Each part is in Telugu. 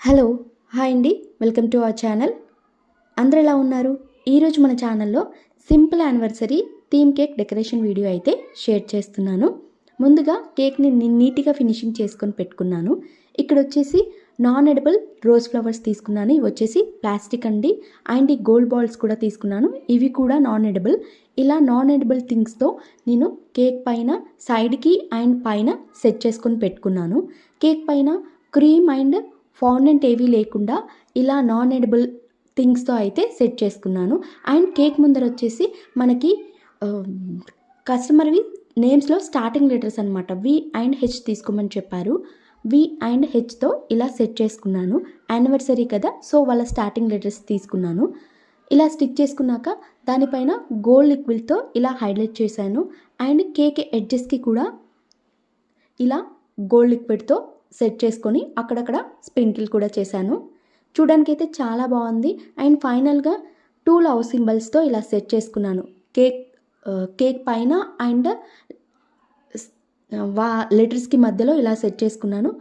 హలో హాయ్ అండి, వెల్కమ్ టు అవర్ ఛానల్. అందరూ ఎలా ఉన్నారు? ఈరోజు మన ఛానల్లో simple anniversary theme cake decoration video అయితే షేర్ చేస్తున్నాను. ముందుగా కేక్ని నీట్గా ఫినిషింగ్ చేసుకొని పెట్టుకున్నాను. ఇక్కడ వచ్చేసి నాన్ ఎడిబుల్ రోజ్ ఫ్లవర్స్ తీసుకున్నాను. ఇవి వచ్చేసి ప్లాస్టిక్ అండి. అండ్ ఈ గోల్డ్ బాల్స్ కూడా తీసుకున్నాను. ఇవి కూడా నాన్ ఎడిబుల్. ఇలా నాన్ ఎడిబుల్ థింగ్స్తో నేను కేక్ పైన సైడ్కి అండ్ పైన సెట్ చేసుకొని పెట్టుకున్నాను. కేక్ పైన క్రీమ్ అండ్ ఫాండెంట్ ఏవీ లేకుండా ఇలా నాన్ ఎడిబుల్ థింగ్స్తో అయితే సెట్ చేసుకున్నాను. అండ్ కేక్ ముందర వచ్చేసి మనకి కస్టమర్వి నేమ్స్లో స్టార్టింగ్ లెటర్స్ అనమాట వి అండ్ హెచ్ తీసుకోమని చెప్పారు. వి అండ్ హెచ్తో ఇలా సెట్ చేసుకున్నాను. యానివర్సరీ కదా, సో వాళ్ళ స్టార్టింగ్ లెటర్స్ తీసుకున్నాను. ఇలా స్టిక్ చేసుకున్నాక దానిపైన గోల్డ్ లిక్విడ్తో ఇలా హైలైట్ చేశాను. అండ్ కేక్ ఎడ్జెస్కి కూడా ఇలా గోల్డ్ లిక్విడ్తో సెట్ చేసుకొని అక్కడక్కడ స్ప్రింకిల్ కూడా చేశాను. చూడడానికి అయితే చాలా బాగుంది. అండ్ ఫైనల్గా 2 లవ్ సింబల్స్తో ఇలా సెట్ చేసుకున్నాను. కేక్ పైన అండ్ లెటర్స్కి మధ్యలో ఇలా సెట్ చేసుకున్నాను.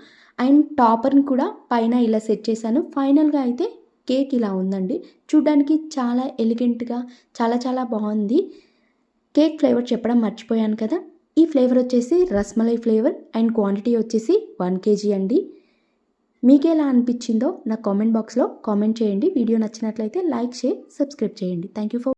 అండ్ టాపర్ని కూడా పైన ఇలా సెట్ చేశాను. ఫైనల్గా అయితే కేక్ ఇలా ఉందండి. చూడడానికి చాలా ఎలిగెంట్గా చాలా బాగుంది. కేక్ ఫ్లేవర్ చెప్పడం మర్చిపోయాను కదా. ఈ ఫ్లేవర్ వచ్చేసి రస్మలై ఫ్లేవర్ అండ్ క్వాంటిటీ వచ్చేసి 1 kg అండి. మీకు ఎలా అనిపించిందో నా కామెంట్ బాక్స్లో కామెంట్ చేయండి. వీడియో నచ్చినట్లయితే లైక్, షేర్, సబ్స్క్రైబ్ చేయండి. Thank you for